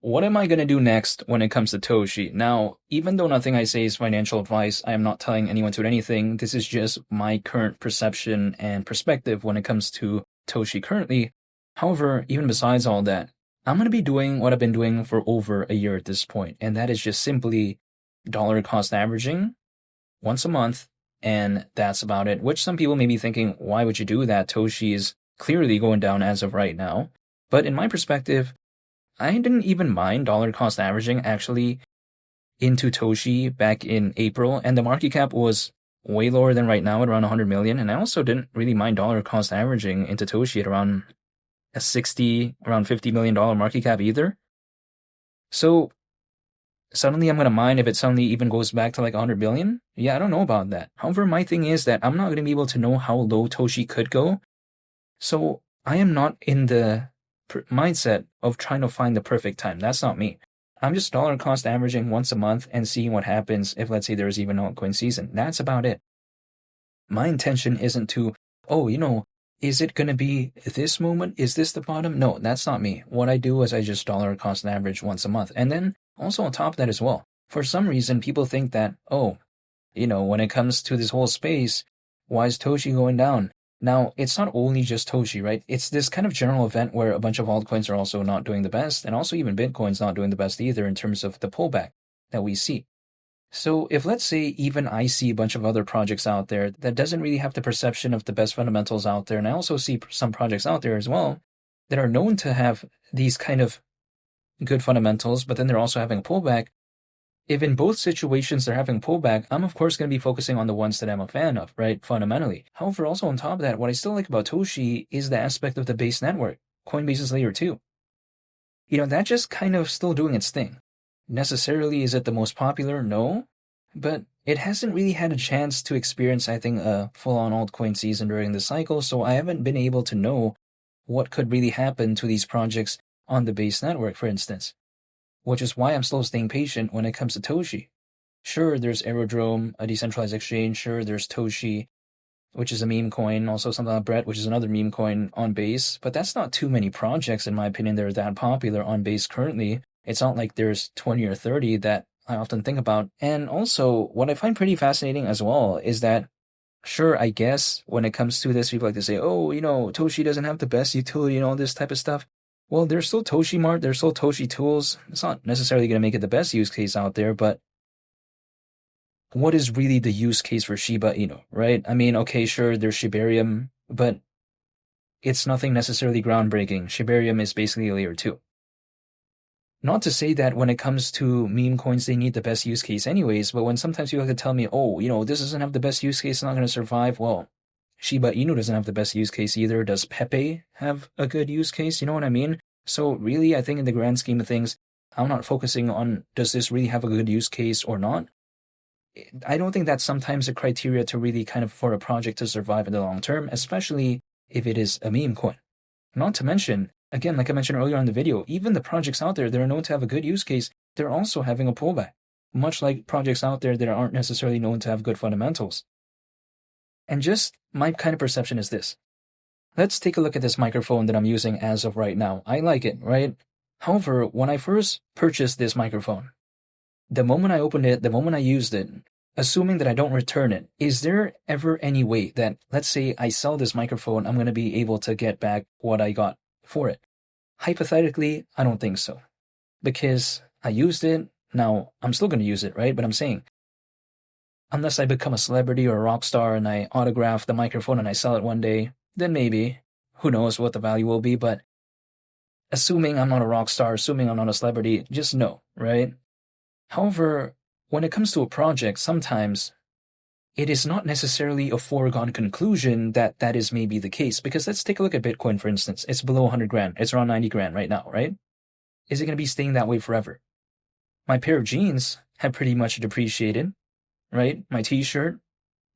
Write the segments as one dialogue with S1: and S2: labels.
S1: what am I going to do next when it comes to Toshi? Now, even though nothing I say is financial advice, I am not telling anyone to do anything. This is just my current perception and perspective when it comes to Toshi currently. However, even besides all that, I'm going to be doing what I've been doing for over a year at this point, and that is just simply dollar cost averaging once a month, and that's about it. Which some people may be thinking, why would you do that? Toshi is clearly going down as of right now. But in my perspective, I didn't even mind dollar cost averaging actually into Toshi back in April, and the market cap was way lower than right now at around 100 million. And I also didn't really mind dollar cost averaging into Toshi at around around $50 million market cap either. So suddenly I'm going to mind if it suddenly even goes back to like 100 billion. Yeah, I don't know about that. However, my thing is that I'm not going to be able to know how low Toshi could go. So I am not in the mindset of trying to find the perfect time. That's not me. I'm just dollar cost averaging once a month and seeing what happens if, let's say, there's even altcoin season. That's about it. My intention isn't to, is it going to be this moment? Is this the bottom? No, that's not me. What I do is I just dollar cost average once a month. And then also on top of that as well, for some reason, people think that, when it comes to this whole space, why is Toshi going down? Now, it's not only just Toshi, right? It's this kind of general event where a bunch of altcoins are also not doing the best, and also even Bitcoin's not doing the best either in terms of the pullback that we see. So if, let's say, even I see a bunch of other projects out there that doesn't really have the perception of the best fundamentals out there, and I also see some projects out there as well that are known to have these kind of good fundamentals, but then they're also having a pullback. If in both situations they're having pullback, I'm of course going to be focusing on the ones that I'm a fan of, right, fundamentally. However, also on top of that, what I still like about Toshi is the aspect of the base network, Coinbase's layer 2. That just kind of still doing its thing. Necessarily, is it the most popular? No. But it hasn't really had a chance to experience, I think, a full-on altcoin season during the cycle, so I haven't been able to know what could really happen to these projects on the base network, for instance. Which is why I'm still staying patient when it comes to Toshi. Sure, there's Aerodrome, a decentralized exchange. Sure, there's Toshi, which is a meme coin. Also something like Brett, which is another meme coin on Base. But that's not too many projects, in my opinion, that are that popular on Base currently. It's not like there's 20 or 30 that I often think about. And also, what I find pretty fascinating as well is that, sure, I guess when it comes to this, people like to say, Toshi doesn't have the best utility and all this type of stuff. Well, there's still Toshi Mart, there's still Toshi Tools. It's not necessarily going to make it the best use case out there, but what is really the use case for Shiba Inu, right? I mean, okay, sure, there's Shibarium, but it's nothing necessarily groundbreaking. Shibarium is basically a layer 2. Not to say that when it comes to meme coins, they need the best use case anyways, but when sometimes people like to tell me, this doesn't have the best use case, it's not going to survive, well, Shiba Inu doesn't have the best use case either. Does Pepe have a good use case? You know what I mean? So really, I think in the grand scheme of things, I'm not focusing on does this really have a good use case or not. I don't think that's sometimes a criteria to really kind of for a project to survive in the long term, especially if it is a meme coin. Not to mention, again, like I mentioned earlier on the video, even the projects out there that are known to have a good use case, they're also having a pullback, much like projects out there that aren't necessarily known to have good fundamentals. And just my kind of perception is this. Let's take a look at this microphone that I'm using as of right now. I like it, right? However, when I first purchased this microphone, the moment I opened it, the moment I used it, assuming that I don't return it, is there ever any way that, let's say I sell this microphone, I'm going to be able to get back what I got for it? Hypothetically, I don't think so. Because I used it, now I'm still going to use it, right? But I'm saying, unless I become a celebrity or a rock star and I autograph the microphone and I sell it one day, then maybe. Who knows what the value will be, but assuming I'm not a rock star, assuming I'm not a celebrity, just no, right? However, when it comes to a project, sometimes it is not necessarily a foregone conclusion that that is maybe the case. Because let's take a look at Bitcoin, for instance. It's below 100 grand. It's around 90 grand right now, right? Is it going to be staying that way forever? My pair of jeans have pretty much depreciated. Right? My t-shirt,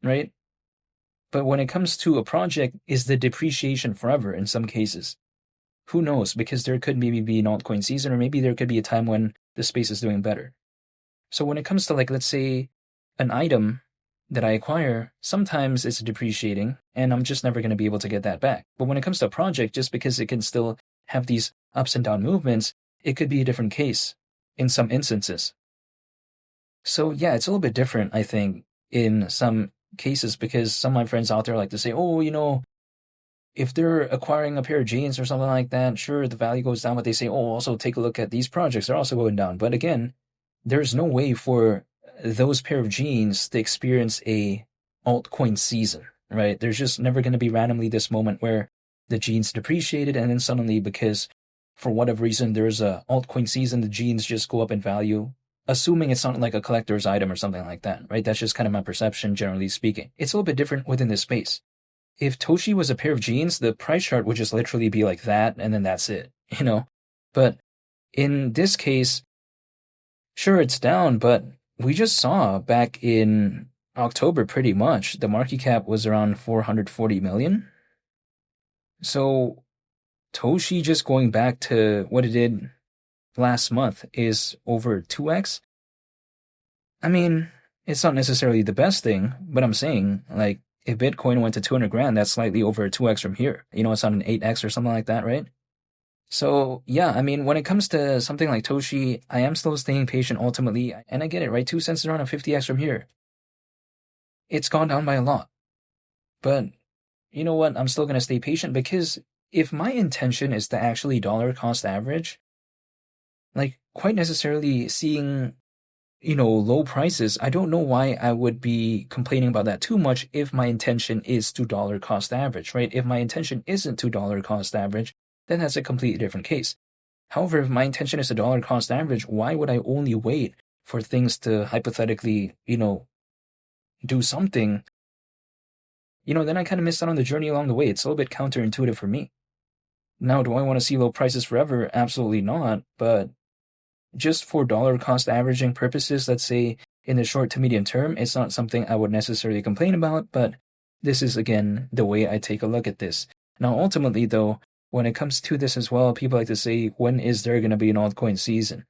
S1: right? But when it comes to a project, is the depreciation forever in some cases? Who knows? Because there could maybe be an altcoin season, or maybe there could be a time when the space is doing better. So when it comes to, like, let's say an item that I acquire, sometimes it's depreciating and I'm just never going to be able to get that back. But when it comes to a project, just because it can still have these ups and down movements, it could be a different case in some instances. So yeah, it's a little bit different, I think, in some cases because some of my friends out there like to say, oh, if they're acquiring a pair of jeans or something like that, sure, the value goes down, but they say, oh, also take a look at these projects, they're also going down. But again, there's no way for those pair of jeans to experience a altcoin season, right? There's just never going to be randomly this moment where the jeans depreciated and then suddenly because for whatever reason there's a altcoin season, the jeans just go up in value. Assuming it's not like a collector's item or something like that, right? That's just kind of my perception, generally speaking. It's a little bit different within this space. If Toshi was a pair of jeans, the price chart would just literally be like that, and then that's it, But in this case, sure, it's down, but we just saw back in October pretty much, the market cap was around 440 million. So Toshi just going back to what it did last month is over 2x. I mean, it's not necessarily the best thing, but I'm saying, like, if Bitcoin went to 200 grand, that's slightly over 2x from here. It's not an 8x or something like that, right? So, yeah, I mean, when it comes to something like Toshi, I am still staying patient ultimately, and I get it, right? 2 cents is around a 50x from here. It's gone down by a lot. But you know what? I'm still going to stay patient because if my intention is to actually dollar cost average, like quite necessarily seeing, low prices, I don't know why I would be complaining about that too much if my intention is to dollar cost average, right? If my intention isn't to dollar cost average, then that's a completely different case. However, if my intention is to dollar cost average, why would I only wait for things to hypothetically, do something? Then I kind of missed out on the journey along the way. It's a little bit counterintuitive for me. Now, do I want to see low prices forever? Absolutely not. But just for dollar cost averaging purposes, let's say in the short to medium term, it's not something I would necessarily complain about, but this is, again, the way I take a look at this. Now, ultimately, though, when it comes to this as well, people like to say, when is there going to be an altcoin season?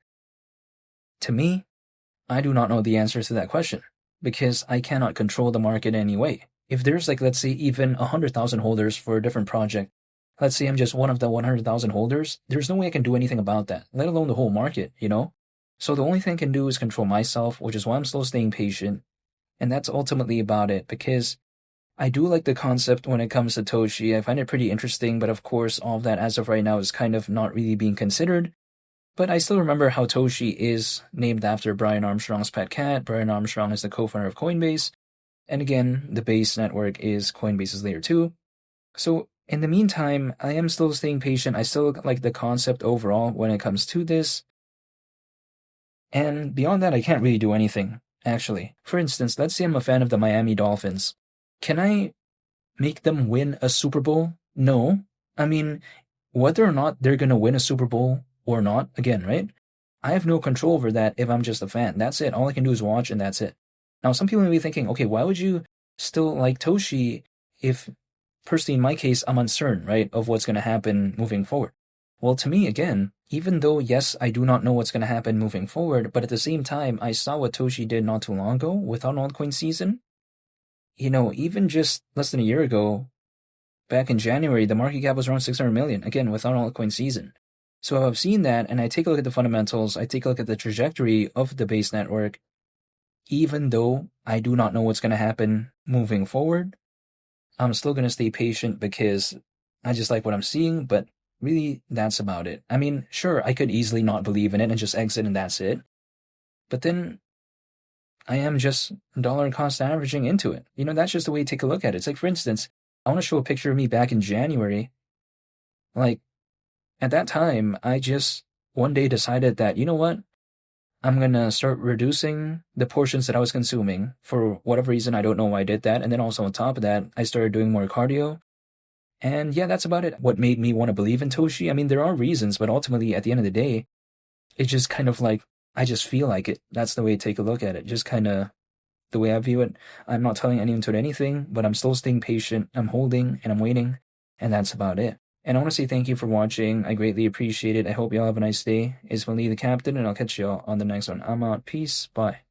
S1: To me, I do not know the answer to that question because I cannot control the market in any way. If there's let's say even 100,000 holders for a different project, let's say I'm just one of the 100,000 holders, there's no way I can do anything about that, let alone the whole market, So the only thing I can do is control myself, which is why I'm still staying patient. And that's ultimately about it, because I do like the concept when it comes to Toshi. I find it pretty interesting, but of course, all of that as of right now is kind of not really being considered. But I still remember how Toshi is named after Brian Armstrong's pet cat. Brian Armstrong is the co-founder of Coinbase. And again, the base network is Coinbase's layer 2. So in the meantime, I am still staying patient. I still like the concept overall when it comes to this. And beyond that, I can't really do anything, actually. For instance, let's say I'm a fan of the Miami Dolphins. Can I make them win a Super Bowl? No. I mean, whether or not they're going to win a Super Bowl or not, again, right? I have no control over that if I'm just a fan. That's it. All I can do is watch and that's it. Now, some people may be thinking, okay, why would you still like Toshi if, personally in my case, I'm uncertain, right, of what's going to happen moving forward? Well, to me, again, even though, yes, I do not know what's going to happen moving forward, but at the same time, I saw what Toshi did not too long ago without altcoin season. Even just less than a year ago, back in January, the market cap was around 600 million, again, without altcoin season. So I've seen that, and I take a look at the fundamentals, I take a look at the trajectory of the base network. Even though I do not know what's going to happen moving forward, I'm still going to stay patient because I just like what I'm seeing, but really, that's about it. I mean, sure, I could easily not believe in it and just exit and that's it. But then I am just dollar cost averaging into it. That's just the way you take a look at it. It's like, for instance, I want to show a picture of me back in January. Like, at that time, I just one day decided that, you know what? I'm going to start reducing the portions that I was consuming. For whatever reason, I don't know why I did that. And then also on top of that, I started doing more cardio. And yeah, that's about it. What made me want to believe in Toshi? I mean, there are reasons, but ultimately, at the end of the day, it's just kind of like, I just feel like it. That's the way to take a look at it. Just kind of the way I view it. I'm not telling anyone to do anything, but I'm still staying patient. I'm holding and I'm waiting. And that's about it. And I want to say thank you for watching. I greatly appreciate it. I hope you all have a nice day. It's Lee the Captain, and I'll catch you all on the next one. I'm out. Peace. Bye.